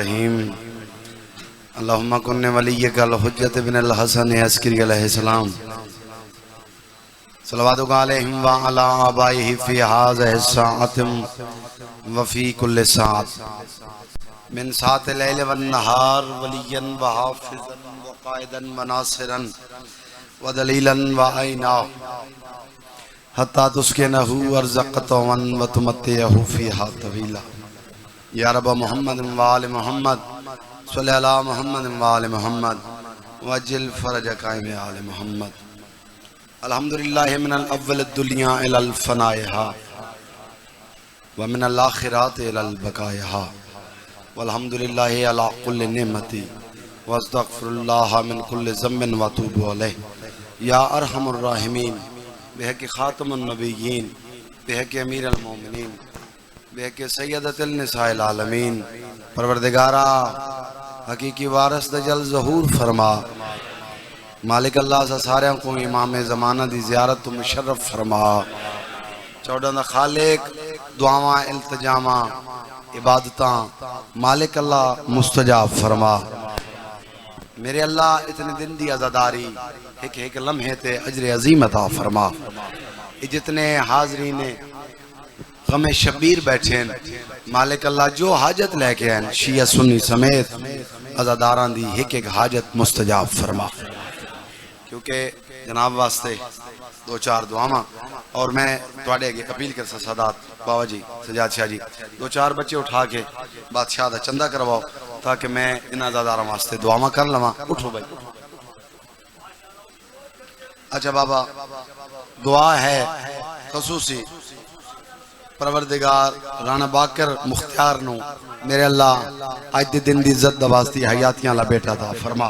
الرحیم اللہم کن ولیک الحجت بن الحسن عسکری علیہ السلام صلوات علیہم وعلا آبائہ فی حاضر الساعت وفی کل ساعت من ساعت اللیل والنہار ولیا وحافظا وقائدا وناصرا ودلیلا وعینا حتی تسکنہو ورزقتو وتمتعہو فیہا طویلا یا رب محمد وآل محمد صلی اللہ محمد وآل محمد وجل فرج قائم آل محمد الحمدللہ من الاول الدنیا الى الفنائها ومن الاخرات الى البقائها والحمدللہ علی کل نعمتی واستغفر اللہ من کل ذنب واتوب علیہ یا ارحم الراحمین بحق خاتم النبیین بحق امیر المومنین بحق سیدت النساء العالمین پروردگارہ حقیقی وارث دجل ظہور فرما مالک اللہ سے سارے کو امام زمانہ دی زیارت تو مشرف فرما چودہ خالق دعاواں التجاماں عبادتاں مالک اللہ مستجاب فرما میرے اللہ اتنے دن دی عزاداری ایک لمحے تے اجر عظیم عطا فرما جتنے حاضرین غم شبیر بیٹھیں مالک اللہ جو حاجت لے کے ہیں شیعہ سنی سمیت عزاداران دی ایک حاجت مستجاب فرما کیونکہ جناب واسطے دو چار دعاواں اور میں توڑے گے اپیل کر سادات بابا جی سجاد شاہ جی دو چار بچے اٹھا کے بادشاہ دا چندہ کرواؤ تاکہ میں ان عزاداران واسطے دعاواں کر لواں اٹھو بھائی اچھا بابا دعا ہے خصوصی پروردگار رانا باکر مختار نو میرے اللہ آج دی دن دی عزت دواستی حیاتیاں لا بیٹا تھا فرما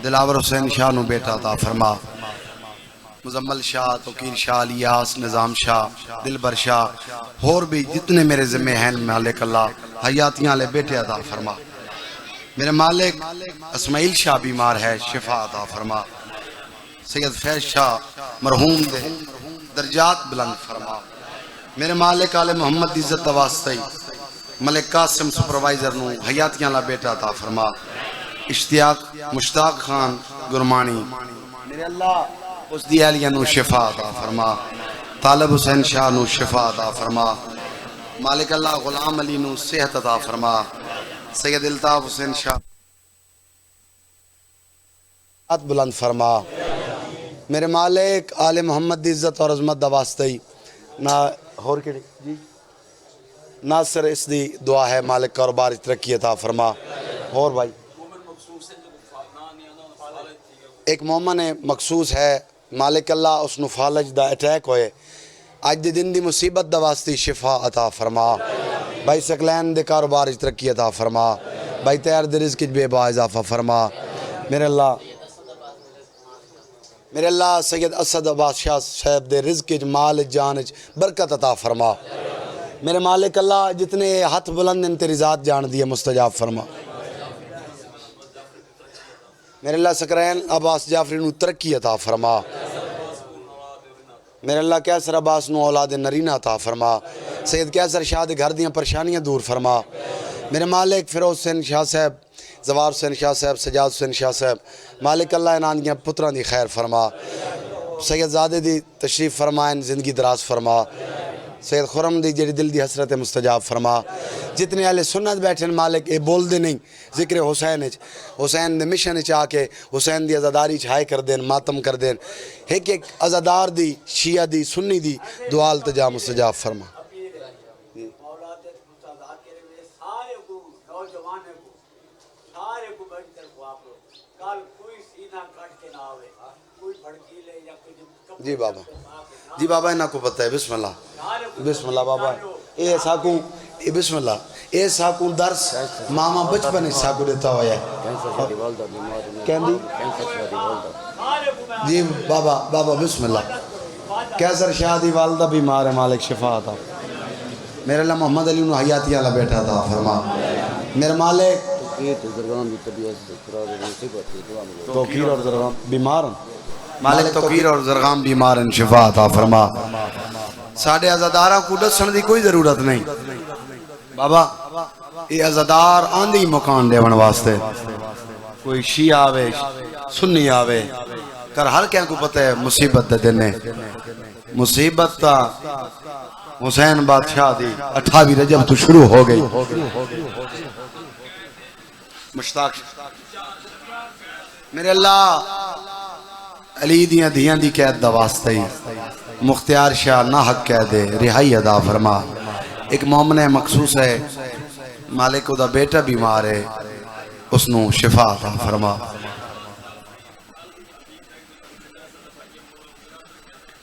دلاور حسین شاہ نو بیٹا تھا فرما مزمل شاہ توقیر شاہ الیاس نظام شاہ دلبر شاہ اور بھی جتنے میرے ذمہ ہیں مالک اللہ حیاتیاں لے بیٹے عطا فرما میرے مالک اسماعیل شاہ بیمار ہے شفا عطا فرما سید فیض شاہ مرحوم دے درجات بلند فرما میرے مالک آل محمد دی عزت واسطے ملک قاسم سپروائزر نو حیاتیاں لا بیٹا عطا فرما اشتیاق مشتاق خان گرمانی میرے اللہ اس دی اہلیہ نو شفا عطا فرما طالب حسین شاہ نو شفا عطا فرما مالک اللہ غلام علی نو صحت عطا فرما سید الطاف حسین شاہ بلند فرما میرے مالک آل محمد دی عزت اور عظمت دا واسطے نا اور کیڑی جی ناصر اس دی دعا ہے مالک کاروبار ترقی عطا فرما اور بھائی ایک مومن مخصوص ہے مالک اللہ اس نو فالج دا اٹیک ہوئے آج دی دن دی مصیبت دا واسطے شفا عطا فرما بھائی سکلین دے کاروبار ترقی عطا فرما بھائی تیار دے رزق بے با اضافہ فرما میرے اللہ سید اسد عباس شاہ صاحب دے رزق مال جان برکت عطا فرما میرے مالک اللہ جتنے ہاتھ بلند ان تیری ذات جان دیے مستجاب فرما میرے اللہ سکرین عباس جعفری نو ترقی عطا فرما میرے اللہ کیسر عباس نو اولاد نرینہ عطا فرما سید کیسر شاہ دے گھر دیاں پریشانیاں دور فرما میرے مالک فیروز حسین شاہ صاحب زوار حسین شاہ صاحب سجاد حسین شاہ صاحب مالک اللہ انہاں دیاں پتران دی خیر فرما سید زادے دی تشریف فرمائن زندگی دراز فرما سید خرم دی جڑی دل دی حسرت مستجاب فرما جتنے اہل سنت بیٹھن مالک اے بول دے نہیں ذکر حسین دے مشن چاہ کے حسین دی عزاداری چھائے کر دین ماتم کر دین ایک عزادار دی شیعہ دی سنی دی دعا التجا مستجاب فرما جی بابا انہاں کو پتہ ہے بسم اللہ بابا اے ساکوں بسم اللہ اے ساکوں درس ماما بچپن اس ساکوں دیتا ہویا ہے کہندی جی بابا بسم اللہ کیسر شاہ دی والدہ بیمار ہے مالک شفا عطا میرے اللہ محمد علی انہوں حیاتیاں اللہ بیٹھا تھا فرما میرے مالک توقیر اور زرغام بیمار مالک توقیر اور زرغام بیمار ہیں شفا عطا فرما ساڑھے عزادارہ کو ڈسن دی کوئی ضرورت نہیں بابا یہ عزادار آندھی مکان دے ون واسطے کوئی شیعہ آوے سنی آوے کر ہر کیا کو پتہ ہے مصیبت دے دینے مصیبت تا حسین بادشاہ دی 28 رجب تو شروع ہو گئی مشتاق میرے اللہ علی دیاں دیاں دی قید دا واسطہ ہی مختار شاہ نہ حق کہہ دے رہائی ادا فرما ایک مومن مخصوص ہے مالک دا بیٹا بیمار ہے اس نو شفا عطا فرما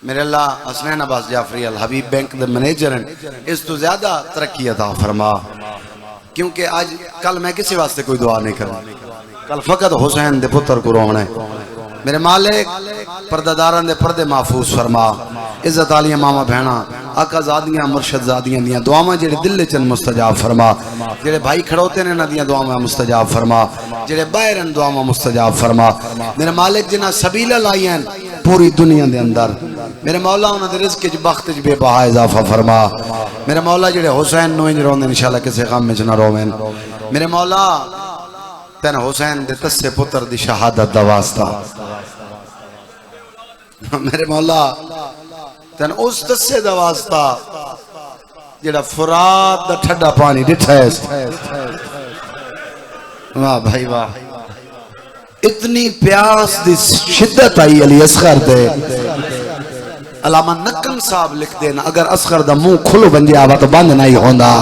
میرے اللہ حسنین عباس جعفری الحبیب بینک دے منیجر ہیں اس تو زیادہ ترقی عطا فرما کیونکہ آج کل میں کسی واسطے کوئی دعا نہیں کروں کل فقط حسین دے پتر کو رونے میرے مالک پرداداران دے پردے محفوظ فرما عزت علی ماما بہنا آقا زادیاں مرشد زادیاں دیاں دعاواں جڑے دل چن مستجاب فرما جڑے بھائی کھڑوتے نے نہ دیاں دعاواں مستجاب فرما جڑے باہرن دعاواں مستجاب فرما میرے مالک جنہ سبیلہ لائیں پوری دنیا دے اندر میرے مولا انہاں دے رزق وچ بخت وچ بے بہا اضافہ فرما میرے مولا جڑے حسین نو انج روندے انشاءاللہ کسے غم وچ نہ روویں میرے مولا تین حسین دے تسے پتر دی شہادت دا واسطہ میرے مولا تین اس تسے دا واسطہ جڑا فرات دا ٹھڈا پانی ڈٹھا ہے واہ بھائی واہ اتنی پیاس دی شدت آئی علی اصغر دے علامہ نکن صاحب لکھ دینا اگر اصغر دا منہ کھلو بن جاوا تو بند نہیں ہوندا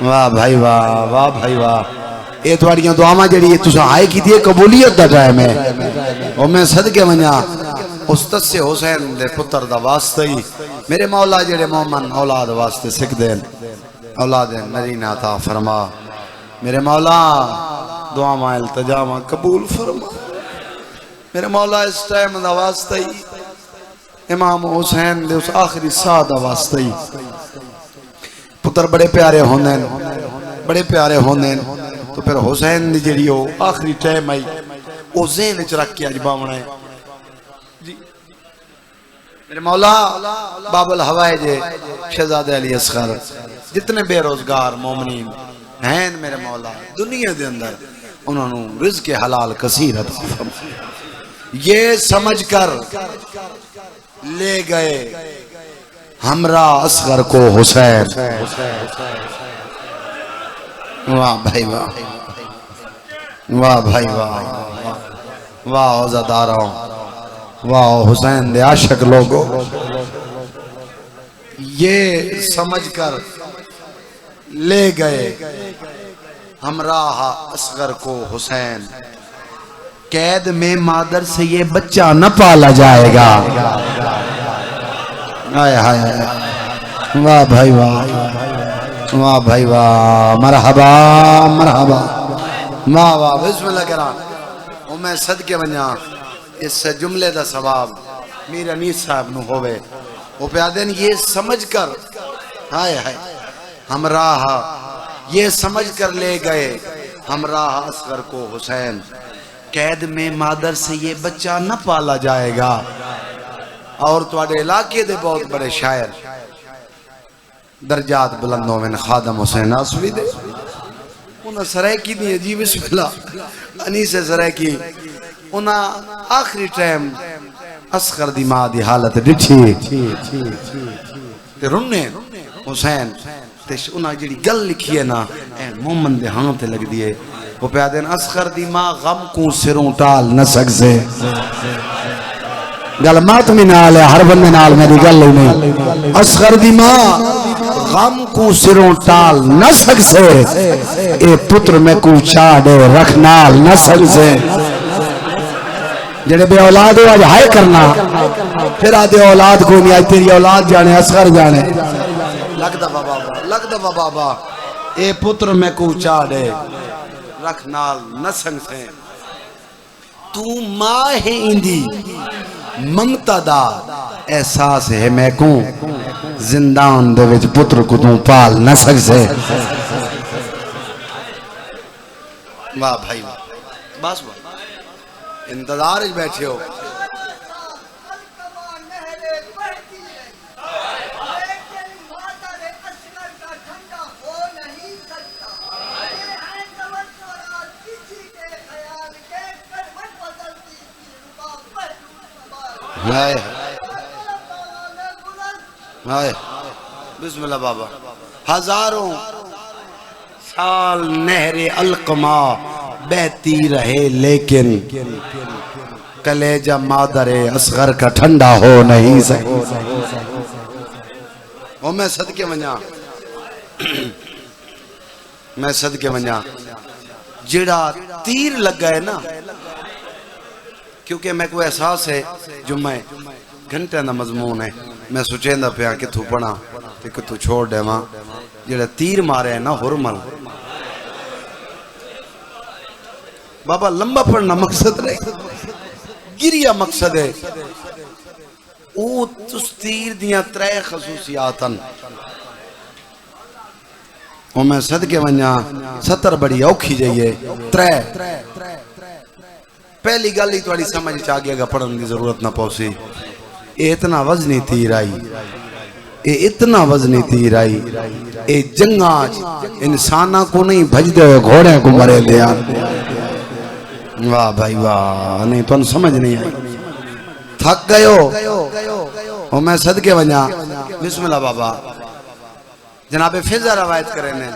واہ بھائی واہ واہ بھائی واہ یہ تواڑیاں دعاواں جڑی تساں آئے کی دیئے قبولیت دا ٹائم ہے اور میں صدقے منیا استاد سے حسین دے پتر دا واسطہ ہی میرے مولا جڑے مومن اولاد واسطے سکھ دین اولاد نرینہ عطا فرما میرے مولا دعاواں التجاواں قبول فرما میرے مولا اس ٹائم دا واسطہ ہی امام حسین دے اس آخری سا دا واسطہ ہی پتر بڑے پیارے ہوندے بڑے پیارے ہوندے تو پھر حسین دی جڑی ہو آخری ٹائم آئی او ذہن وچ رکھ کے اج باونا ہے میرے مولا باب الحوائج شہزادہ علی اصغر جتنے بے روزگار مومنین ہیں میرے مولا دنیا دے اندر انہوں نے رزق حلال کثیر عطا فرما یہ سمجھ کر لے گئے ہمراہ اصغر کو حسین واہ بھائی واہ واہ بھائی واہ واہ عزاداروں واہ حسین دے عاشق لوگوں یہ سمجھ کر لے گئے ہمراہ اصغر کو حسین قید میں مادر سے یہ بچہ نہ پالا جائے گا آئے ہائے واہ بھائی واہ واہ بھائی واہ مرحبا مرحبا واہ واہ بسم اللہ کرام اور میں صدقے بنیا اس جملے دا ثواب میر انیس صاحب نو ہوئے وہ پیادین یہ سمجھ کر ہائے ہائے ہمراہ یہ سمجھ کر لے گئے ہمراہ اصغر کو حسین قید میں مادر سے یہ بچہ نہ پالا جائے گا اور تواڈے علاقے دے بہت بڑے شاعر درجات بلندوں میں خادم حسین آسوی دے انہاں سرائکی دی عجیب بسم اللہ انیس سرائکی انہاں آخری ٹائم اصغر دی ماں دی حالت ڈٹھی تے رنے حسین تے انہاں جڑی گل لکھی ہے نا اے مومن دے ہاں تے لگ دیئے وہ پیادین اصغر دی ماں غم کو سروں ٹال نہ سکتے گل ماتمی نال ہے ہر بندے نال میری گل نہیں اصغر دی ماں غم کو سروں ٹال نہ سکتے اے پتر میں کو چاڑے رکھ نال نہ سکتے جڑے بے اولاد ہو آج ہائے کرنا پھر آدھے اولاد کو نہیں آج تیری اولاد جانے اصغر جانے لگ دا بابا اے پتر میں کو چاڑے رکھ نال نہ سکتے تو ماں ہے اندی ممتا دا احساس ہے میں کو زندان دے وچ پتر کو تو پال نہ سکتے واہ بھائی بس انتظار اچ بیٹھے ہو ہائے ہائے بسم اللہ بابا ہزاروں سال نہر القما بہتی رہے لیکن کلیجہ مادر اصغر کا ٹھنڈا ہو نہیں سکی وہ میں صدقے ونجا جڑا تیر لگا ہے نا کیونکہ میں کوئی احساس ہے جمعہ گھنٹے دا مضمون ہے میں سوچیں دا پیا کہ تو پڑھا کہ تو چھوڑ دے ماں جڑا تیر مارے ہے نا حرمل بابا لمبا پڑھنا مقصد رہے گریا مقصد ہے او تس تیر دیاں ترے خصوصیاتاں وہ میں صدقے ونجا 70 بڑی اوکھی جائیے ترے پہلی گالی توڑی سمجھ چاگیا گا پڑھن کی ضرورت نہ پوسی اے اتنا وزنی تیر آئی اے جنگاج انسانہ کو نہیں بھج دے ہوئے گھوڑے کو مرے دیا واہ بھائی واہ نہیں تو سمجھ نہیں آئی تھک گئے ہو وہ میں صدقے ونجا بسم اللہ بابا جناب فضا روایت کریں نے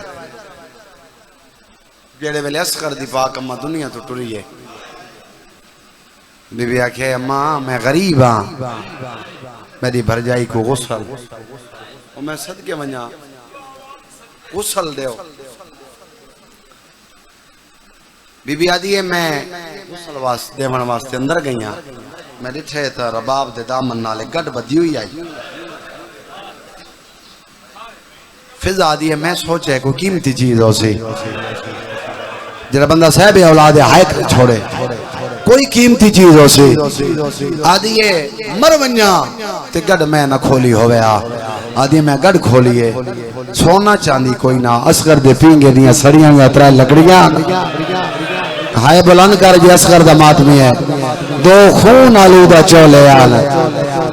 جیڑے ویلے اصغر دی پاک اماں دنیا تو ٹری ہے بی بی آکھے اماں میں غریب ہاں میری بھرجائی کو غسل اور میں صدقے ونجا غسل دیو بی بی آدھی ہے میں غسل دیون واسطے اندر گئیاں میں ڈٹھے تھا رباب دے دامن نالے گڑ بدی ہوئی آئی فضا آدھی ہے میں سوچے کوئی قیمتی چیز ہو سی جنہا بندہ صاحب اولاد ہائے کر چھوڑے کوئی قیمتی چیز ہو سی آدھی ہے مر ونجا تے گڑ میں نہ کھولی ہوئے آدھی ہے میں گڑ کھولیے سونا چاندی کوئی نہ اصغر دے پینگے دیا سڑیاں یا ترائے لکڑیاں ہائے بلند کر جی اصغر دا ماتمی ہے دو خون آلودہ چولے آنا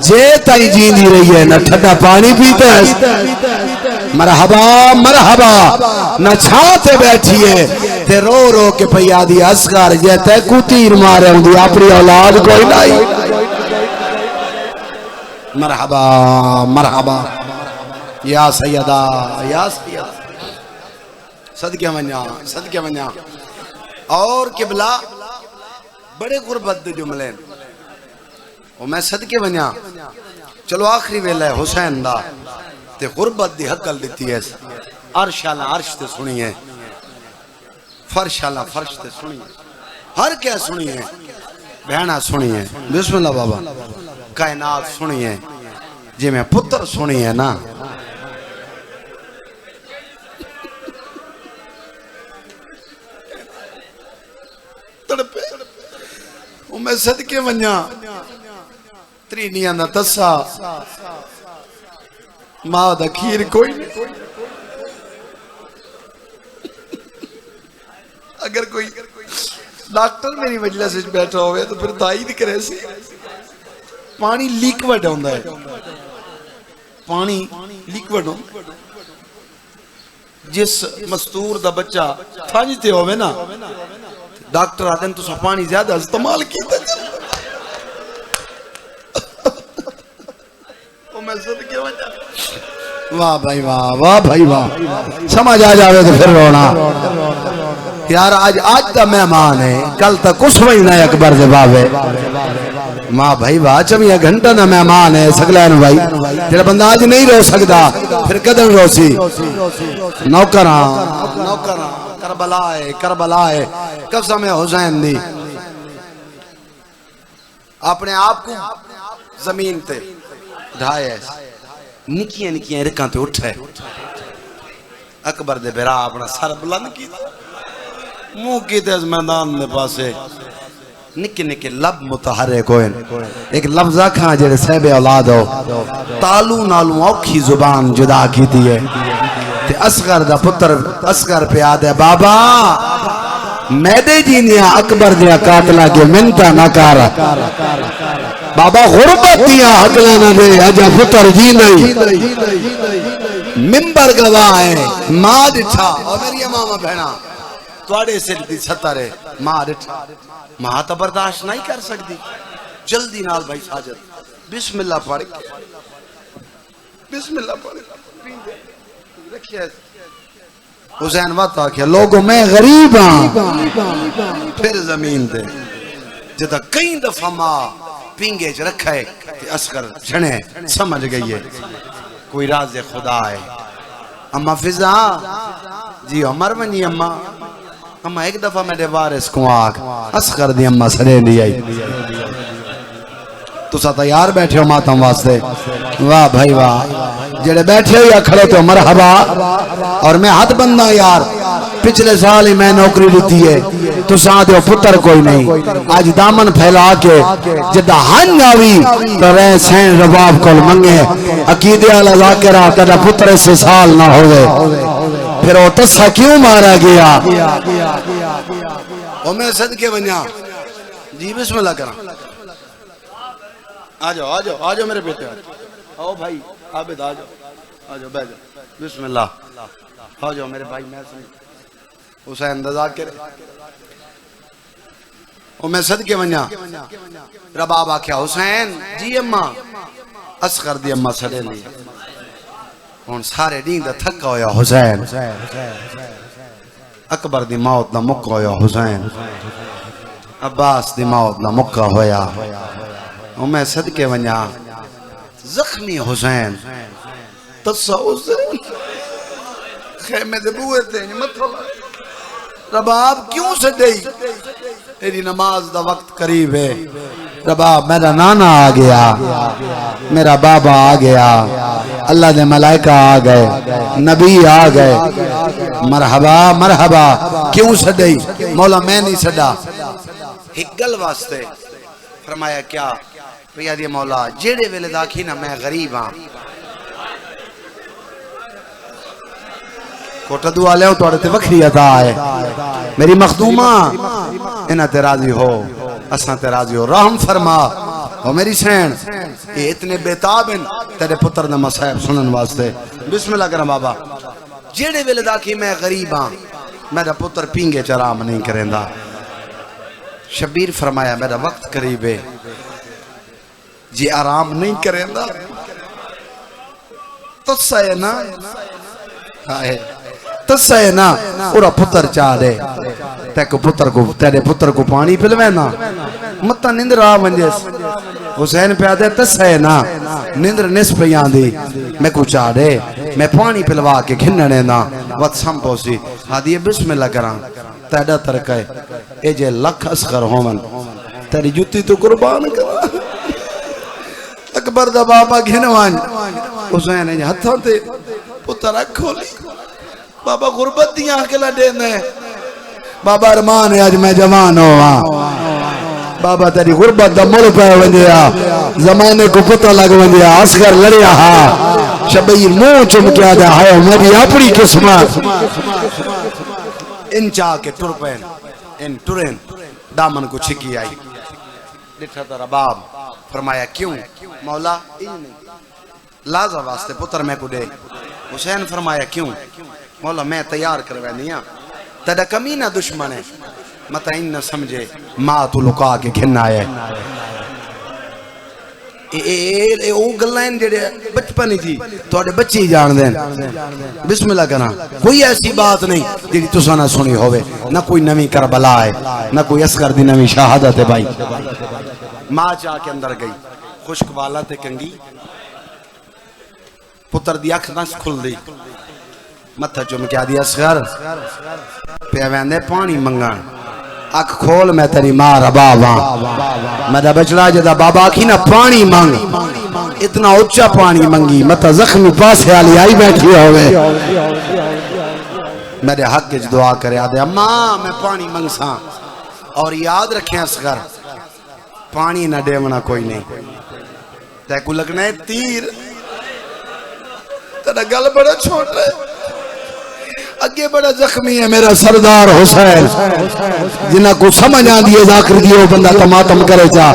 جے تائی جیندی رہی ہے نہ ٹھڈا پانی پیتے ہیں مرحبا مرحبا نہ چھاتے بیٹھیے تے رو رو کے پیادی اصغر جیتے کو تیر مارے ہوں دی اپنی اولاد کوئی نہیں مرحبا مرحبا یا سیدہ صدقے منیا اور قبلہ بڑے غربت دے جملے اور میں صدقے منیا چلو آخری ویلہ ہے حسین دا تے غربت دی حقل دیتی ہے عرش اللہ عرش تے سنی ہے فرش اللہ فرش تے سنی ہے ہر کیا سنی ہے بہنہ سنی ہے بسم اللہ بابا کائنات سنی ہے جی میں پتر سنی ہے نا میں صدقے ونجا ترینیاں دا تسا ماں دا کھیر کوئی نہیں اگر کوئی ڈاکٹر میری مجلس سے بیٹھا ہوئے تو پھر تائید کرے سی پانی لیکوڈ ہوندہ ہے پانی لیکوڈ ہوندہ ہے جس مستور دا بچہ تھانجتے ہوئے نا ڈاکٹر آدھیں تو سا پانی زیادہ استعمال کیتا وہ میں صدقے ونجا واہ بھائی واہ سمجھ آ جاوے تو پھر رونا یار آج تا مہمان ہے کل تک کچھ مہینہ اکبر دے باوے ماں بھائی واہ چمیہ گھنٹہ نہ مہمان ہے سگلین بھائی تیرا بندہ آج نہیں رو سکتا پھر قدر رو سی نوکران کربلا ہے قسم حسین دی اپنے آپ کو زمین تے ڈھائے نکیاں رکھاں تے اٹھے اکبر دے بیرا اپنا سر بلند کی منہ کی تے از میدان دے پاسے نکے لب متحرک ہوئے ایک لفظہ کھاں جڑے صحب اولاد ہو تالو نالو اوکھی زبان جدا کی دیئے تے اصغر دا پتر اصغر پہ آدھے بابا میدے جینیاں اکبر دیا قاتلہ کے منتا نہ کارا بابا غربت دیا حقلہ نہ دے اجا پتر جی نہیں ممبر گواہ ہے ماں ڈٹھا اور میری امامہ بہنا توڑے سے دی ستارے ماں ڈٹھا ماں تا برداشت نہیں کر سکتی جلدی نال بھائی ساجد بسم اللہ پڑھ بسم اللہ پڑھ رکھیے حسین وقت آکھیا لوگوں میں غریب ہاں پھر زمین دے جدہ کئی دفعہ ماں پینگے چ رکھا ہے کہ اصغر چھنے سمجھ گئی ہے کوئی راز خدا ہے اما فضا جی عمر منی اما ایک دفعہ میرے وارث کو آگ اصغر دی اما سرے دی آئی تو سا تیار بیٹھے ہو ماتم واسطے واہ بھائی واہ جڑے بیٹھے ہو یا کھڑے تو مرحبا اور میں ہاتھ بندہ یار پچھلے سال ہی میں نوکری لیتی ہے تو ساتھ ہو پتر کوئی نہیں آج دامن پھیلا کے جدہ ہن آوی تو رہے سین رباب کل منگے عقیدے اللہ ذاکرہ تیرا پتر سے سال نہ ہوئے پھر وہ تسا کیوں مارا گیا وہ میں صدقے بنیا جی بسم اللہ کرا آجو میرے بیٹے آؤ بھائی عابد آجو بیٹھ جاؤ بسم اللہ آجو میرے بھائی میں سن حسین دزا کرے وہ میں صدقے بنیا رباب آکھیا حسین جی اماں اصغر دی اماں سڑے لی ان سارے دین دا تھکا ہویا حسین اکبر دی موت دا مکہ ہویا حسین عباس دی موت دا مکہ ہویا میں صدقے ونیا زخمی حسین تصا حسین خیمے دے بوئے تھے رباب کیوں سے دئی تیری نماز دا وقت قریب ہے رباب میرا نانا آ گیا میرا بابا آ گیا اللہ دے ملائکہ آ گئے نبی آ گئے مرحبا مرحبا کیوں سے دئی مولا میں نہیں صدا ایک گل واسطے فرمایا کیا پیادی مولا جیڑے ویلے داکھی نا میں غریب ہاں کوٹا دعا لے ہو تو اڑتے وکری عطا ہے میری مخدومہ انہاں تے راضی ہو اساں تے راضی ہو رحم فرما او میری سین یہ اتنے بیتاب ہیں تیرے پتر نے مصائب سنن واسطے بسم اللہ کرم بابا جیڑے ویلے داکھی میں غریب ہاں میرا پتر پینگے چرام نہیں کریں دا شبیر فرمایا میرا وقت قریب ہے جی آرام نہیں کریں دا تسا ہے نا تسا ہے نا اورا پتر چاہ دے تیرے پتر کو پانی پلوے نا مطا نندر آ منجس حسین پہ آدھے تسا ہے نا نندر نصف یہاں دی میں کو چاہ دے میں پانی پلوا کے گھننے نا وقت سم پوسی حادیے بسم اللہ کران تیڑا ترکے اے جے لکھ اصغر ہومن تیری جوتی تو قربان کرا اکبر دا بابا گھنوان حسین ہے ہتھاں تے پتر رکھو لی بابا غربت دیاں اکلا دینے بابا ارمان ہے آج میں جوان ہوا بابا تیری غربت دا مل پہ ونجیا زمانے کو پتہ لگ ونجیا اصغر لڑیا ہاں شبیر منہ چمکیا دا ہے میری اپنی قسمت ان چاہ کے ٹر پین ان ٹرین دامن کو چھکی آئی لٹھا تا رباب فرمایا کیوں مولا لازہ واسطے پتر میں کو دے حسین فرمایا کیوں مولا میں تیار کروے نہیں تیرا کمینہ دشمن ہے مطا ان نہ سمجھے ماں تو لکا کے گھن آئے او گلائن جڑے بچپنی تھی توڑے بچی جان دیں بسم اللہ کرنا کوئی ایسی بات نہیں جڑی تو سانا سنی ہوئے نہ کوئی نمی کربلا ہے نہ کوئی اصغر دی نمی شہادت ہے بھائی ماں چاہ کے اندر گئی خشک والا تے کنگی پتر دی اکھ نس کھل دی متھا چمکیا دی اصغر پیویندے پانی منگان اکھ کھول میں تیری ماں رباباں میرا بچڑا جدا بابا آکھی نا پانی مانگ اتنا اچھا پانی منگی متا زخمی پاس آلی آئی بیٹھی ہوئے میرے حق کے دعا کرے آدھے اماں میں پانی منگ ساں اور یاد رکھیں اصغر پانی نہ دیونا کوئی نہیں تے کو لگنا ہے تیر تیرا گل بڑا چھوٹ ہے اگے بڑا زخمی ہے میرا سردار حسین جنہ کو سمجھ آن دیئے ذاکر دیئے بندہ تماتم کرے جا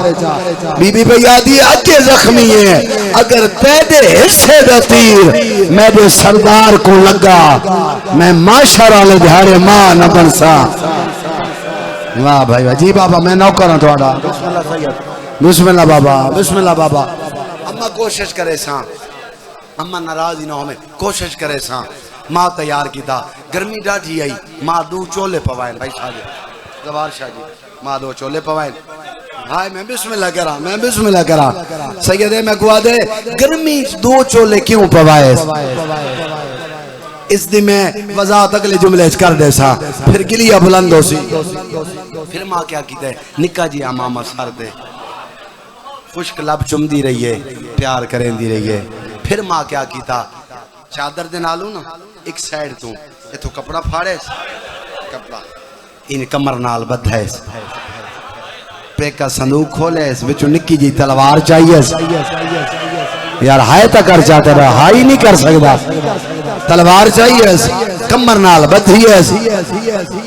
بی بی پہ یادی اگے زخمی ہے اگر تیدے حصے دا تیر میرے سردار کو لگا میں معاشرہ لے دھارے ماں نہ بنسا واہ بھائی جی بابا میں نوکر ہوں توڑا بسم اللہ بابا بسم اللہ بابا اما کوشش کرے ساں اما ناراض ہی نہ ہو میں کوشش کرے ساں ماں تیار کی تھا گرمی ڈاٹھی آئی ماں دو چولے پوائن بھائی شاہ جی زوار شاہ جی ماں دو چولے پوائن ہائے میں بسم اللہ کرا سیدے میں گوا دے گرمی دو چولے کیوں پوائے اس دی میں وضاحت اگلے جملے کر دے سا پھر گلیہ بلند ہو سی پھر ماں کیا کیتے ہیں نکا جی امامہ سار دے خشک لب چم دی رہی ہے پیار کریں دی رہی ہے پھر ماں کیا کیتا چادر دے نالو نا ایک سائڈ تو یہ تو کپڑا پھاڑے کپڑا ان کمر نال بدھ ہے پیکا صندوق کھولے اس بچو نکی جی تلوار چاہیے یار ہائے تا کر چاہتے رہا ہائی نہیں کر سکتا تلوار چاہیے کمر نال بدھی ہے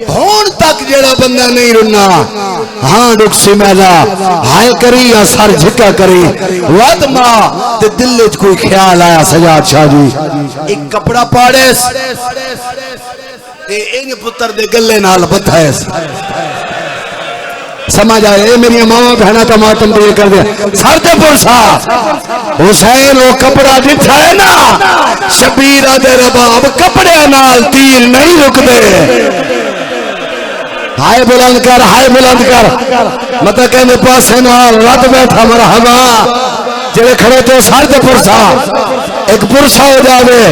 ہون تک جڑا بندہ نہیں رنا ہاں ڈک سی میلا ہائے کری یا سر جھکا کری وقت ماں تے دلچ کوئی خیال آیا سجاد شاہ جی ایک کپڑا پاڑے تے این پتر دے گلے نال بدھ ہے سمجھ آئے اے میری ماما بہنا کا ماتم دے کر دیا سارتے پرسا حسین وہ کپڑا جتھا ہے نا شبیر دے رباب کپڑے نال تیر نہیں رک دے ہائے بلند کر مطلب کہنے پاسے نال رد بیٹھا مرحبا جڑے کھڑے تو سارتے پرسا ایک پرسا ہو جاوے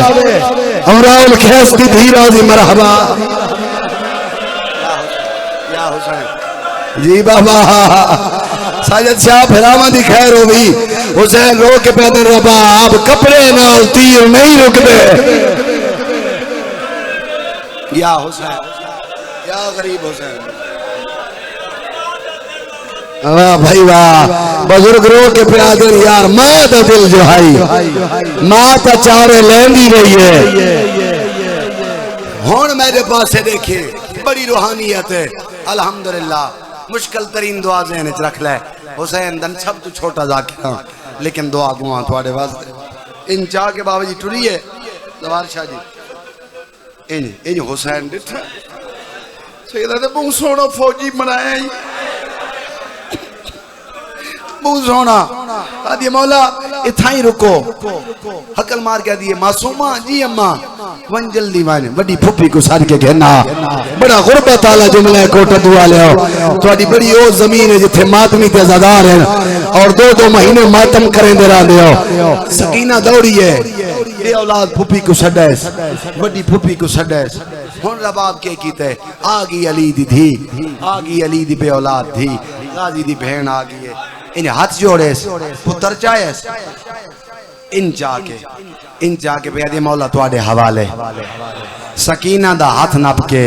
امراؤ الخیس کی دھیرہ دی مرحبا یا حسین جی بابا ساجد شاہ پھراما دی خیر ہو بھی حسین رو کے پیدر رباب کپڑے نال تیر نہیں رک دے یا حسین یا غریب حسین واہ بھائی واہ بزرگ رو کے پیدر یار ماں دا دل جو ہائی ماں تا چارے لیندی رہی ہے ہون میرے پاس سے دیکھے بڑی روحانیت ہے الحمدللہ مشکل ترین دعا ذہن وچ رکھ لے حسین دن سب تو چھوٹا ذاکر ہاں لیکن دعا دعا تواڈے واسطے ان چاہ کے بابا جی ٹری ہے زوار شاہ جی ان حسین ڈٹھا سیدہ تے بہت سونا فوجی بنایا ہی بہت سونا آدھی مولا اتھائی رکو حقل مار کے دیئے معصومہ جی اماں ون جلدی وانے بڑی پھپی کو سار کے گھنا بڑا غربت آلہ جملہ کوٹا دعا لے ہو تو آدھی بڑی او زمین ہے جتھے ماتمی تیزادار ہیں اور دو مہینے ماتم کریں دے رہا دے ہو سکینہ دوڑی ہے یہ اولاد پھپی کو سڈیس بڑی پھپی کو سڈیس ہون رباب کے کیتے ہیں آگی علی دی تھی آگی علی دی بے اولاد تھی غازی دی بہن آگی ہے انہیں ہاتھ جوڑے پتر چاہے ان چاہ کے بیادی مولا توڑے حوالے سکینہ دا ہاتھ نپ کے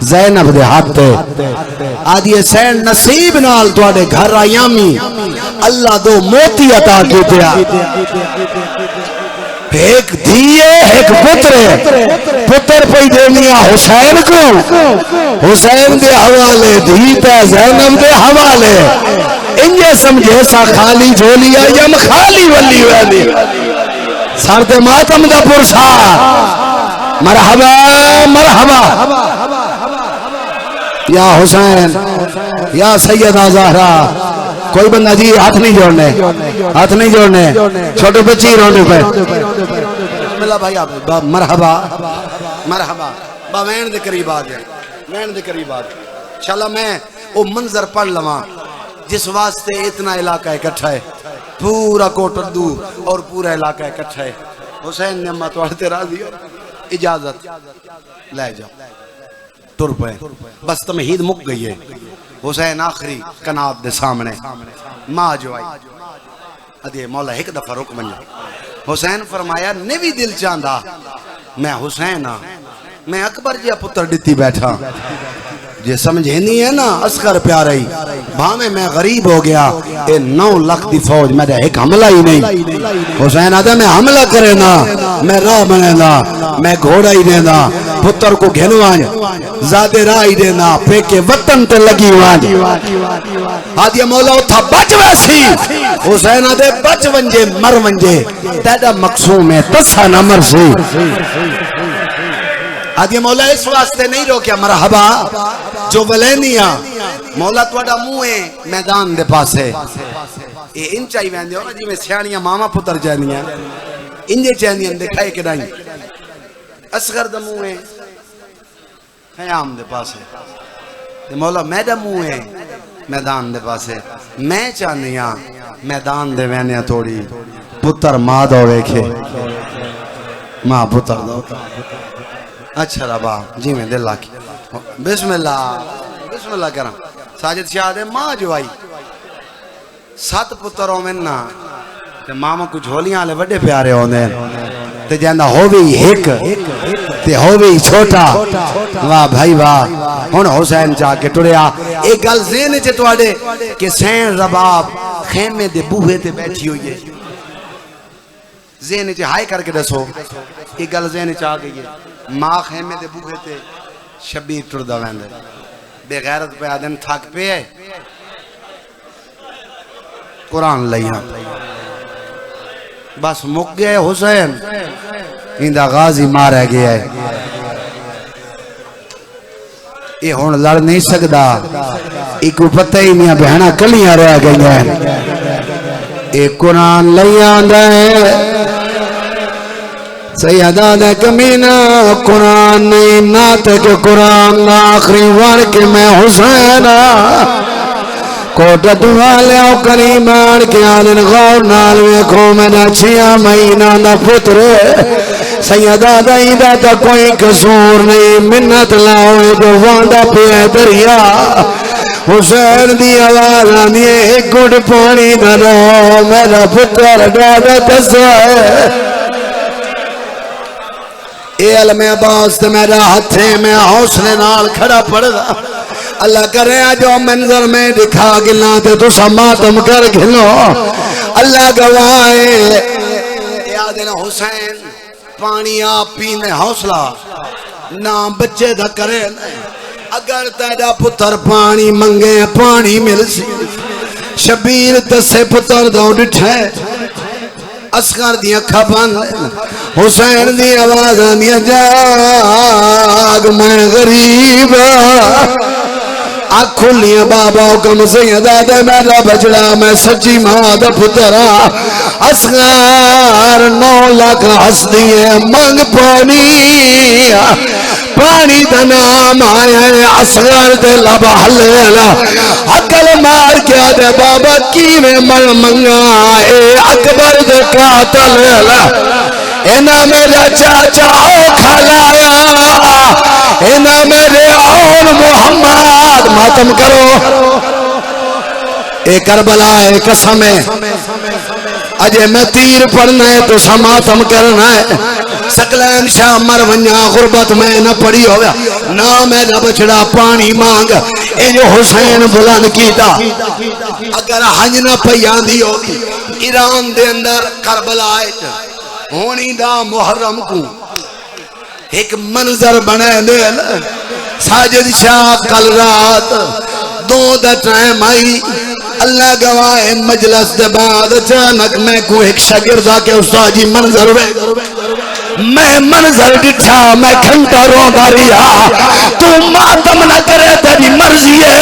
زینب دے ہاتھ آدھی سین نصیب نال توڑے گھر آیامی اللہ دو موتی عطا کیتے ایک دھیے ایک پتر پہی دینیا حسین کو حسین دے حوالے دھیتا زینب دے حوالے انجے سمجھے سا خالی جھولیا یم خالی ولی ویلی سر دے ماتم دا پرسا مرحبا یا حسین یا سیدہ زہرا کوئی بندہ جی ہاتھ نہیں جوڑنے چھوٹے بچی رونے پہ ملا بھائی آپ مرحبا با وین دے قریب آگئے انشاءاللہ میں وہ منظر پڑھ لواں جس واسطے اتنا علاقہ اکٹھا ہے پورا کوٹردو اور پورا علاقہ اکٹھا ہے حسین نے امہ توڑتے راضی ہو اجازت لے جاؤ ٹر پہ بس تمہید مک گئی ہے حسین آخری کناب دے سامنے ماں جو آئی ادھے مولا ایک دفعہ رک بنیا حسین فرمایا نوی دل چاندہ میں حسین ہاں میں اکبر جیا پتر ڈتی بیٹھا جے سمجھے نہیں ہے نا اسکر پیارئی بھامے میں غریب ہو گیا اے 9 لاکھ دی فوج میرے ایک حملہ ہی نہیں حسین آدھا میں حملہ کرے نا میں راہ بنے نا میں گھوڑا ہی دینا پتر کو گھنوان زادے راہ ہی دینا پیکے وطن تے لگی وان آدھیا مولا اتھا بچ ویسی حسین آدھے بچ ونجے مر ونجے تیڑا مقصوم ہے تسا نمر سی آدھی مولا اس واسطے نہیں روکیا مرحبا جو ولینیا مولا توڑا منہ ہے میدان دے پاسے یہ ان چاہی ویندے ہو نا جی میں سیانیاں ماما پتر جانیاں انجے چاہنیاں دکھائے کہ نہیں اصغر دا منہ ہے خیام دے پاسے مولا میڈا منہ ہے میدان دے پاسے میں چاہنیاں میدان دے وینیاں توڑی پتر ماں دو ویکھے ماں پتر دو اچھا ربا جی میں دل لاکی بسم اللہ کرم ساجد شاہ دے ماں جو آئی 7 پتروں میں نا تے ماما کچھ ہولیاں لے وڈے پیارے ہوندے تے جاندہ ہووی ایک تے ہووی چھوٹا واہ بھائی واہ ہن حسین چاہ کے ٹریا ایک گل ذہن چ تواڈے کہ سین رباب خیمے دے بوہے تے بیٹھی ہوئی ہے ذہن چ ہائے کر کے دسو ایک گل ذہن چ آ گئی ہے ماں خیمے دے بوہے تے شبیر ٹردا ویندے بے غیرت پہ آدم تھک پہ ہے قرآن لئیاں بس مک گئے حسین اندہ غازی مارا گیا ہے یہ ہون لڑ نہیں سکدا ایک کو پتہ ہی نہیں بہنا کلیاں رہ گئی ہیں ایک قرآن لئیاں دے سیدہ دے کمینہ قرآن نہیں ناتے کہ قرآن آخری ورک میں حسین کوٹا دوالے او کریمان کے آدن غور نالوے کھو میں نا 6 مہینہ نا پترے سیدہ دائیدہ تا کوئی قصور نہیں منت لاؤے جو واندہ پہ دریا حسین دی آواز آنی ایک گھڑ پانی نہ رو میرا پتر ڈاڈا تسائے اے علم عباس تے میرا ہتھے میں حوصلے نال کھڑا پڑ دا اللہ کرے جو منظر میں دکھا گلا تے تو سماتم کر گلو اللہ گوائے یادن حسین پانی آپ پینے حوصلہ نہ بچے دا کرے اگر تیرا پتر پانی منگے پانی مل سی شبیر تسے پتر دو ڈٹھے اسکر دیا کھپن حسین دی آواز آنیا جاگ میں غریب کھلیاں بابا کم سیدہ دے میرا بچڑا میں سچی ماں دا پترا اسغار 9 لاکھ ہس دیئے منگ پانی دا نام آیا ہے اسغار دے لب حلیلا عقل مار کیا دے بابا کی میں من منگا اے اکبر دے قاتل اینا میرا چاچا او کھلایا اینا میرے اور محمد ماتم کرو اے کربلا اے قسم ہے اجے میں تیر پڑھنا ہے تو سماتم کرنا ہے سکلین شاہ مرونیا غربت میں نہ پڑی ہویا نہ میں نہ بچڑا پانی مانگ اے جو حسین بلند کیتا اگر حج نہ پیان دی ہوگی ایران دے اندر کربلا آئے ہونی دا محرم کو ایک منظر بنے دے ساجد شاہ کل رات 2 دا ٹائم آئی اللہ گواہ مجلس دے بعد اچانک میں کو ایک شاگردہ کے استاد جی منظر میں منظر ڈٹھا میں گھنٹہ روندہ رہا تو ماتم نہ کرے تیری مرضی ہے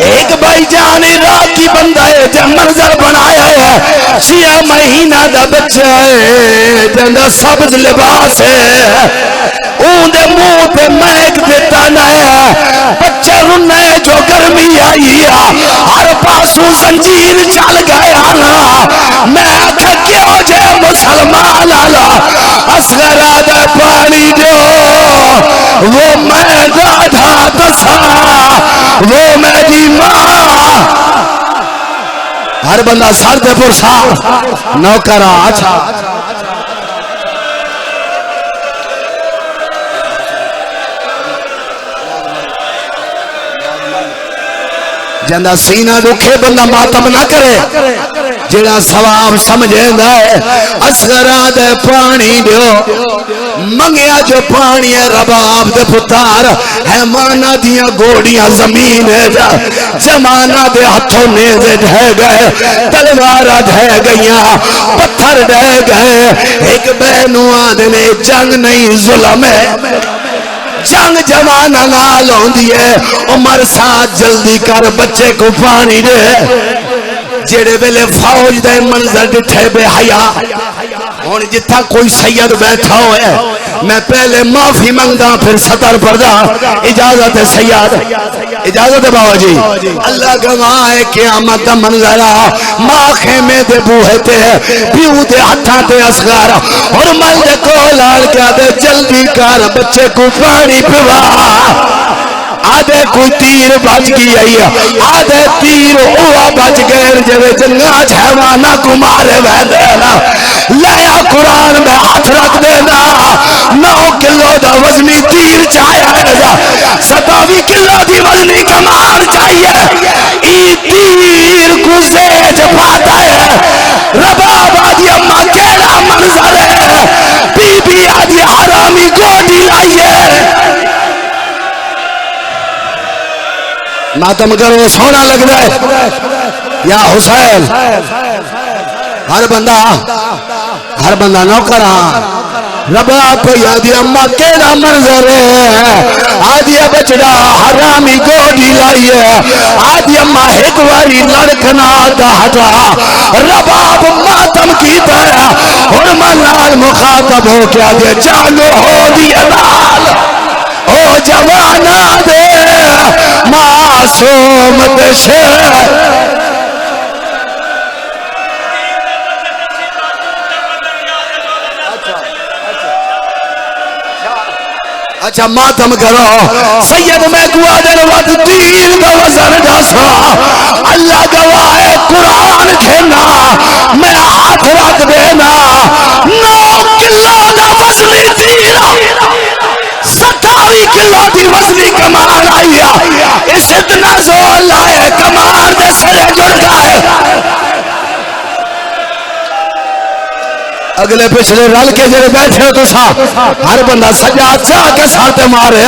ایک بھائی جانے رات کی بندہ ہے جب منظر بنایا ہے 6 مہینہ دا بچہ ہے جندہ سبز لباس ہے اون دے منہ پہ مہک دیتا ہے بچہ رنہ ہے جو گرمی آئی ہے ہر پاسوں زنجیر چل گیا نا میں آکھا کیوں جے مسلمان آلا اصغر آدھا پانی جو وہ میں دادا دسا وہ میری ماں ہر بندہ سر دے پرسا نوکرہ اچھا جندہ سینہ رکھے بندہ ماتم نہ کرے جڑا ثواب سمجھے ہے اصغر آدھے پانی دیو منگیا جو پانی ہے رباب دے پتار ہے مانا دیا گوڑیاں زمین ہے جمانہ دے ہتھوں نیزے ڈھے گئے تلوارہ ڈھے گئیاں پتھر ڈھے گئے ایک بینو آدھنے جنگ نہیں ظلم ہے جنگ جوانا نال ہوندی ہے عمر ساتھ جلدی کر بچے کو پانی دے جڑے ویلے فوج دے منظر ڈٹھے بے حیا ہن جتھا کوئی سید بیٹھا ہوئے میں پہلے معافی منگدا پھر سطر پڑھدا اجازت ہے سید اجازت ہے بابا جی اللہ گواہ ہے قیامت دا منظر ماں خیمے دے بوہے تے پیو دے ہتھاں تے اصغر اور مل دے کول آل کے دے جلدی کر بچے کو پانی پوا آدھے کوئی تیر بچ گئی آدھے تیر اوہ بچ گئے جو جنگا چھوانہ کو مارے بہ دینا لیا قرآن میں ہاتھ رکھ دینا 9 کلو دا وزنی تیر چاہیے 27 کلو دی وزنی کمان چاہیے ای تیر کو زیج پاتا ہے رباب آدھی اممہ کیڑا منظر ہے بی بی آدھی حرامی گوڑی لائیے ماتم کرو سونا لگ رہا ہے یا حسین ہر بندہ نوکران رب آپ یادی اممہ کیڑا منظر ہے آدھی بچڑا حرامی گوڑی لائی ہے آدھی اممہ ایک واری لڑکنا دا ہٹا رب آپ ماتم کیتا ہے اور منال مخاطب ہو کیا دے جانو ہو دیا نال او جوانا دے معصوم دشے اچھا ماتم کرو سید میں گوا دن وقت دین کا وزن ڈاسا اللہ گواہ ہے قرآن کھینا میں ہاتھ رکھ دینا 9 کلو دا وزنی تیرا 27 کلو دی وزنی کمان آئی اس اتنا زور لائے کمان دے سرے جڑ گئے اگلے پچھلے رل کے جڑے بیٹھے ہو تو سا ہر بندہ سجاد چاہ کے ساتھ مارے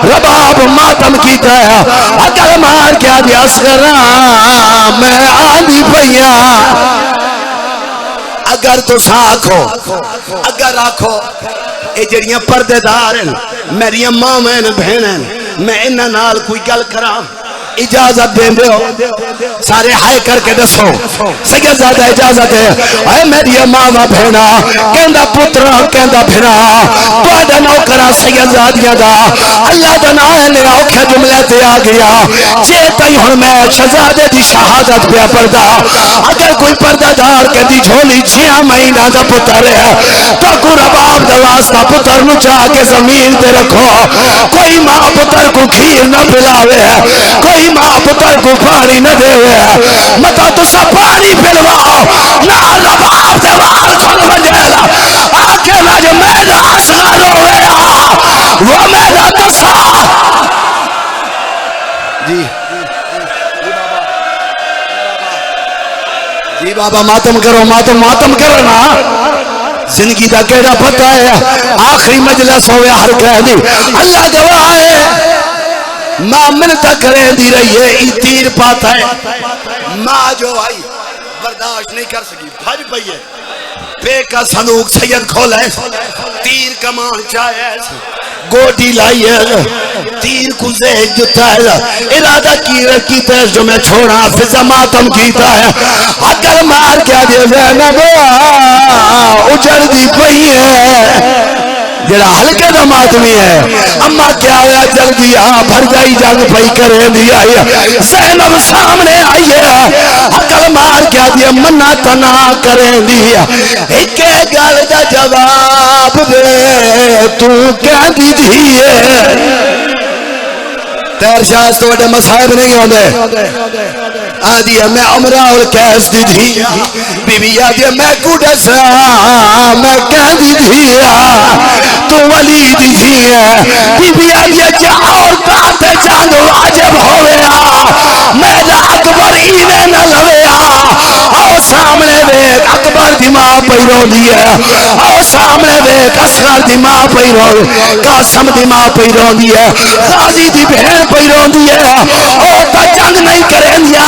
رباب ماتم کیتا ہے اگر مار کیا دیا اصغران میں آدھی پہیا اگر تو سا آکھو اگر آکھو اے جڑیاں پردے دار ہیں میری ماں میں بہنیں میں انہاں نال کوئی گل کراں اجازت دیں دے ہو سارے ہائے کر کے دسو سید زیادہ اجازت ہے اے میری ماں بہنا کہندہ پترا کہندہ بھنا توڑا نوکرا سید زیادہ دا اللہ دا نائے نے اوکھے جملے تے آ گیا چیتا ہی ہن میں شہزادے دی شہادت پہ پردہ اگر کوئی پردہ دار کے دی جھولی 6 مہینہ دا پتر ہے تو کو رباب دا واسطہ پتر نو چاہ کے زمین تے رکھو کوئی ماں پتر کو کھیر نہ پلاوے کوئی ماں پتر کو پانی نہ دے مطا تو سا پانی پلواؤ نہ رباب دے وار چھل بجیلا آکے لج میرا اصغر ہویا وہ میرا دسا جی بابا ماتم کرو ماتم کرنا زندگی دا کیڑا پتہ ہے آخری مجلس ہوئے ہر کہہ دی اللہ گواہ ہے ماں منتا کریں دی رہی ہے ای تیر پاتا ہے ماں جو آئی برداشت نہیں کر سکی بھاج پئی ہے پے کا صندوق سید کھولا ہے تیر کمان چاہے گوٹی لائی ہے تیر کو زہج جتا ہے ارادہ کی تیز جو میں چھوڑا فضا ماتم کیتا ہے اگر مار کیا دے زینب اجڑ دی پئی ہے جڑا ہلکے دا ماتمی ہے اما کیا ہویا جلدی بھر جائی جنگ پئی کریں دی آئی زینب سامنے آئی ہے عقل مار کیا دیا منہ تنا کریں دی ایک گل دا جواب دے تو کیا دی دی ہے تیر شاہست تو وڈے مسائب نہیں ہوندے آدھی ہے میں عمرہ اور کیس دی دھی بی بی آدھی ہے میں کودسا میں کہہ دی دھی تو ولی دی دھی بی بی آدھی ہے جا اور کاتے جنگ واجب ہویا میرا اکبر اینے نہ لویا آؤ سامنے دیکھ اکبر دی ماں پیرو دی ہے آؤ سامنے دیکھ اصغر دی ماں پیرو قاسم دی ماں پیرو دی ہے غازی دی بہن پیرو دی ہے او تا جنگ نہیں کریں دیا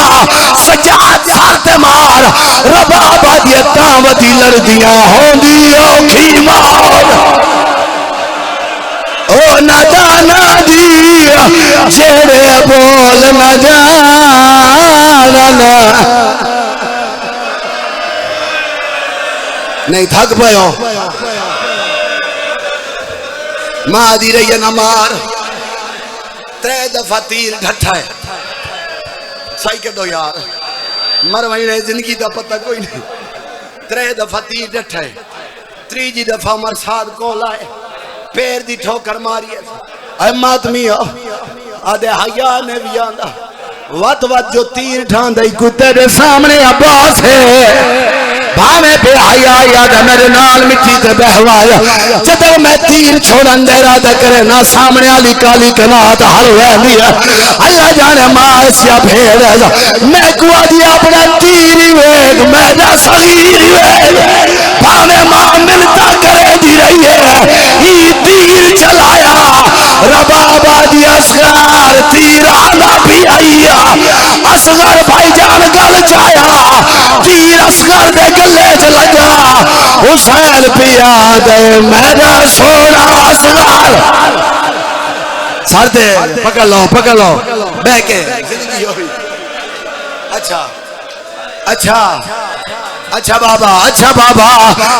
سجاد ساتھ مار رباب آدھی دعوتی لڑ دیا ہوں دی اوکھی مار او نادانا دی جڑے بول نہ جاننا نہیں تھک پاؤ ماں دی رہی نہ مار 3 دفعہ تیر ڈھٹا ہے صحیح کہ دو یار مر وہیں رہے زندگی دا پتہ کوئی نہیں 3 دفعہ تیر ڈھٹا ہے 3 دفعہ مر ساتھ کو لائے پیر دی ٹھوکر ماری ہے اے ماتمی ہو آدھے حیاء نے بھی آندہ وات جو تیر ٹھان دائی کو تیرے سامنے عباس ہے بھاوے بے حیاء یاد ہے میرے نال مٹی تے بہوایا جدر میں تیر چھوڑن دے رہا کرے نہ سامنے علی کالی کنات ہر ویلی ہے اللہ جانے ماں سیا بھیڑ ہے میں کو آدھی اپنا تیری ویگ میں دا صغیری ویگ بھاوے ماں ملتا کرے دی رہی ہے ہی تیر چلایا رباب آدھی اصغر تیر آنا بھی آئیا اصغر بھائی جان گل چایا تیر اصغر دے گلے چ لگا حسین پیا دے میرا سونا اصغر سر دے پکڑ لو بہ کے زندگی ہوئی اچھا بابا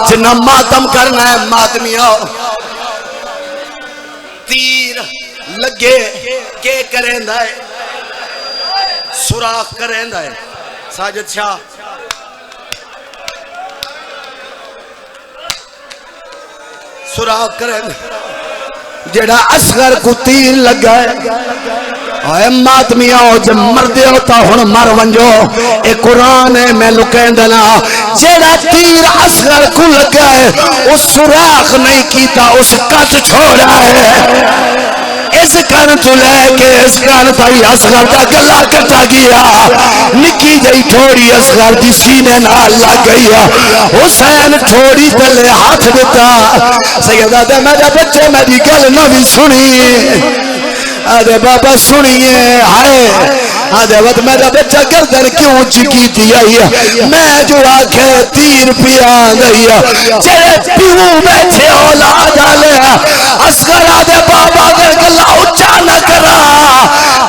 جنہ ماتم کرنا ہے ماتمیوں تیر لگے کے کریں دائے سوراخ کریں دائے ساجد شاہ سوراخ کریں جڑا اصغر کو تیر لگا ہے اے ماتمیاں جب مردے ہوتا ہن مر ونجو اے قرآن ہے میں لکیں دنا جڑا تیر اصغر کو لگا ہے اس سوراخ نہیں کیتا اس کٹ چھوڑا ہے اس کن تو لے کے اس کن تائی اصغر دا گلا کٹا گیا نکی جائی تھوڑی اصغر دی سینے نال لگ گیا حسین تھوڑی تلے ہاتھ دیتا سیدہ دے میرے بچے میری گل نہ بھی سنی آدھے بابا سنیے ہائے آدھے وقت میرا بچہ گردن کیوں چکی دیا میں جو آکھے تیر پیا دیا چلے پیو بیٹھے اولاد آلیا اصغر آدھے بابا دے گلا اچھا نہ کرا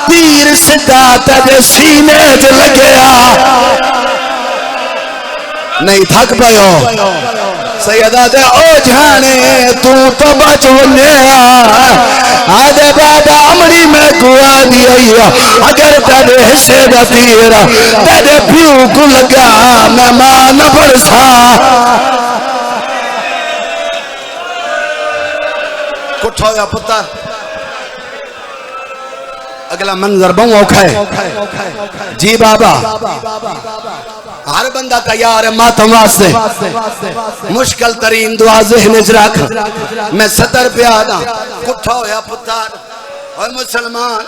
تیر سدھا تیرے سینے جو لگیا نہیں تھک پائیو سیدہ دے او جانے تو بچونے آدھے بابا امری میں گوا دیا اگر تیرے حصے دا تیرا تیرے پیو کو لگا میں مان برسا کٹھو یا پتہ اگلا منظر بہوں اوکھا ہے جی بابا ہر بندہ تیار ہے ماتم واسطے مشکل ترین دعا ذہن اجراک میں 70 پہ آنا کٹھا ہویا پتار اور مسلمان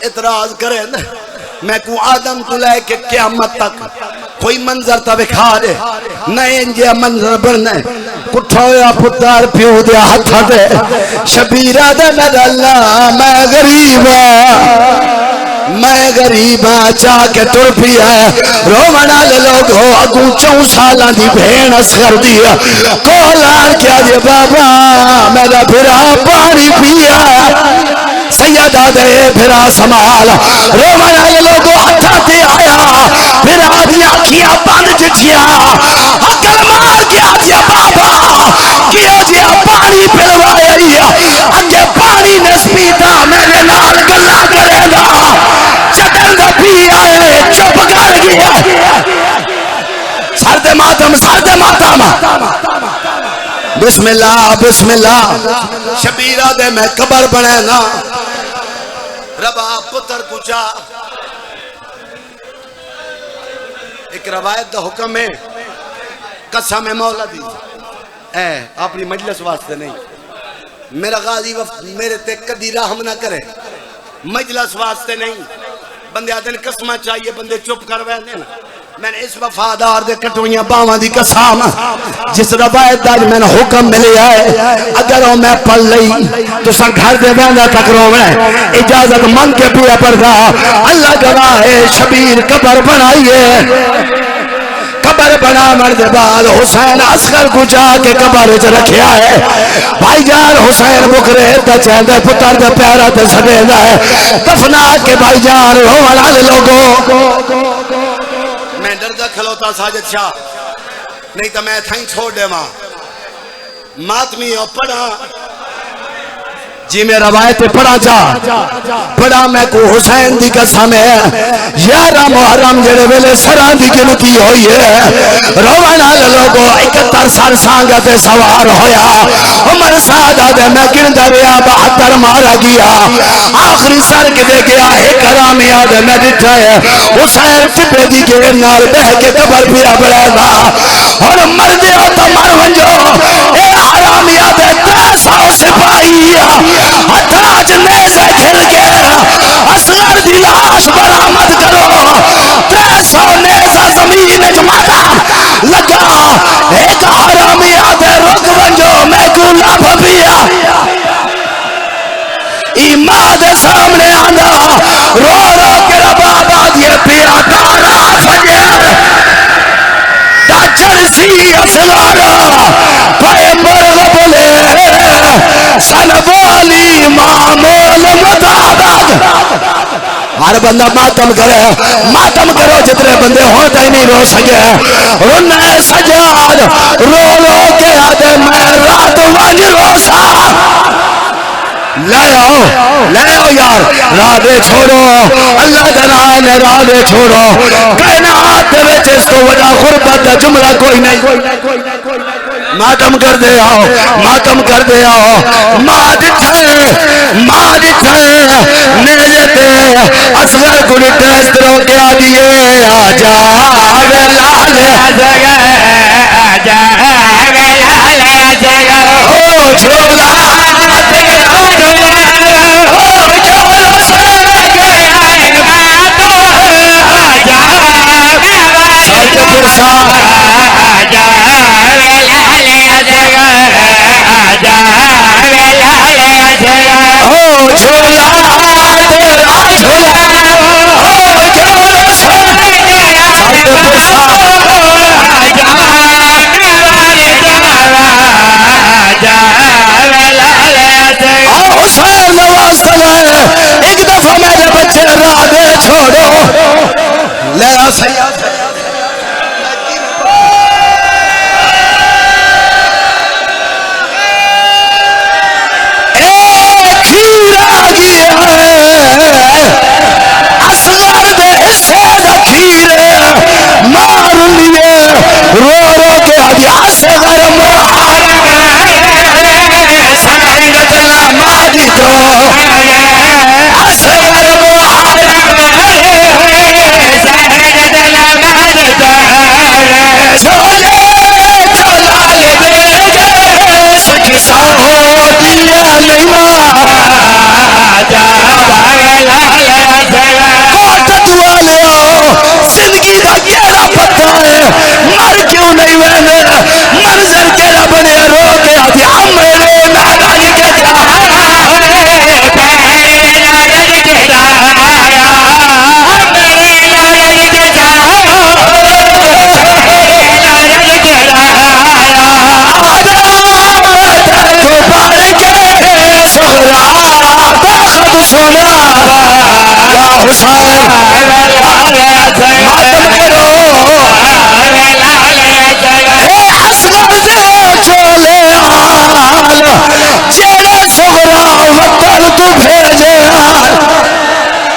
اعتراض کریں میں کو آدم تو لے کے قیامت تک کوئی منظر تا بکھا دے نئے انجیا منظر بڑھنے کٹھا ہویا پتار پیو دیا ہتھا دے شبیرہ دے ندہ اللہ میں غریباں چاہ کے تر پیا ہے رومنہ لے لوگ ہو اگو 4 سالہ دی بھین اصغر دیا کولان کیا دیا بابا میرا بھرا پانی پیا سیدہ دے بھرا سمال رومنہ لے لوگ ہتھا دے آیا بھرا دیا کیا بند جٹھیا حکر مار کیا دیا بابا کیا دیا پانی پھلوایا اگے پانی نسبیتا میرے نال گلا کرے گا چکر دا پی آئے چپ کر گیا سرد ماتم بسم اللہ شبیرہ دے میں قبر بنے نا ربا پتر کچا ایک روایت دا حکم ہے قسم مولا دی اے اپنی مجلس واسطے نہیں میرا غازی وفد میرے تے کدی رحم نہ کرے مجلس واسطے نہیں بندے آتے ہیں قسمہ چاہیے بندے چپ کر ویندے نا میں نے اس وفادار دے کٹویاں باواں دی قسم جس روایت دا میں نے حکم ملیا ہے اگر میں پڑھ لئی تو سن گھر دے ویندا تک روویں اجازت مانگ کے پیا پڑھدا اللہ گواہ ہے شبیر قبر بنائیے قبر بنا مرد بعد حسین اصغر کو جا کے قبر وچ رکھیا ہے بھائی جان حسین بکرے تے چہندے پتر دے پیارا تے سبیدا ہے دفنا کے بھائی جان روون والے لوگوں میں ڈردا کھلوتا ساجد شاہ نہیں تو میں تھیں چھوڑ دے ماں ماتمی او پڑھا جی میں روایت پڑھا پڑھا میں کو حسین دی قسم ہے 11 محرم جڑے ویلے سراں دی گنتی ہوئی ہے روان والے لوگوں 71 سال سانگا تے سوار ہویا عمر سادہ دے میں گندا رہیا 72 مارا گیا آخری سر کدے گیا ایک حرام یاد میں ڈٹھا ہے حسین ٹپے دی گیر نال بہ کے قبر پیا بڑا دا اور مر دیا تو مر ونجو اے حرام یاد 300 سپاہی ہتھاج نیزے کھل گیا اصغر دی لاش برآمد کرو 300 نیزہ زمین وچ مارا لگا ایک حرامی آدھے رک ونجو میں کو لب پیا ایمان دے سامنے آنا رو رو کے ربابا دیے پیا دارا فجر دا چرسی اصغر پائے مرغ بولے سنوالی معمول مطابق ہر بندہ ماتم کرو جتنے بندے ہوتا ہی نہیں رو سکے رونا سجاد رو رو کے آدھے میں رات وانج روسا لے آؤ یار رادے چھوڑو اللہ دنائن رادے چھوڑو کائنات دے وچ اس کو وجہ غربت دا جملہ کوئی نہیں ماتم کر دے آؤ ماں دکھے نیجتے اصغر کو ٹیسٹ رو کے آدھیے آجا او چھوڑا ایک دفعہ میرے بچے رادے چھوڑو لے آ سیاد اصغر دے حصے دا کھیر مار لیے رو رو کے آدھی اصغر محار سنگت لامادی تو اصغر محار چھوڑے جلال دے سکھ ساہو دیا نہیں زندگی دا کیڑا پتہ ہے مر کیوں نہیں وینے منظر کیڑا بنے رو کے آدھی امرے میدانی کے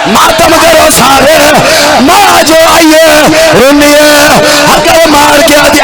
ماتم کرو سارے ماں جو آئیے رنیے حقر مار کے آدھی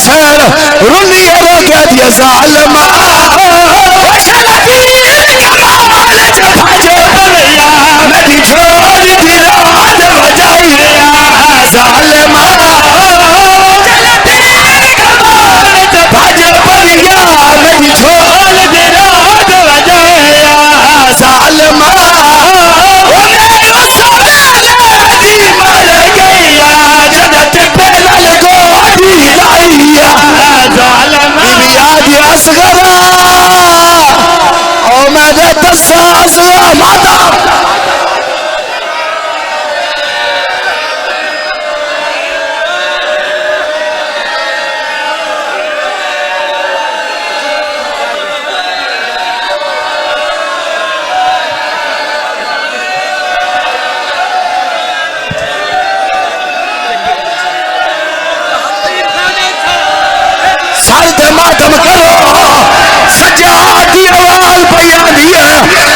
حسین رنی رو کہتی ہے ظالمہ میری چھوڑ دیا وجائی رہا ظالمہ بھج پڑیا میری چھوڑ دیا وجایا ظالمہ او میں دسا اصغر ماتا ماتم کرو سجاد دی آواز بیانی ہے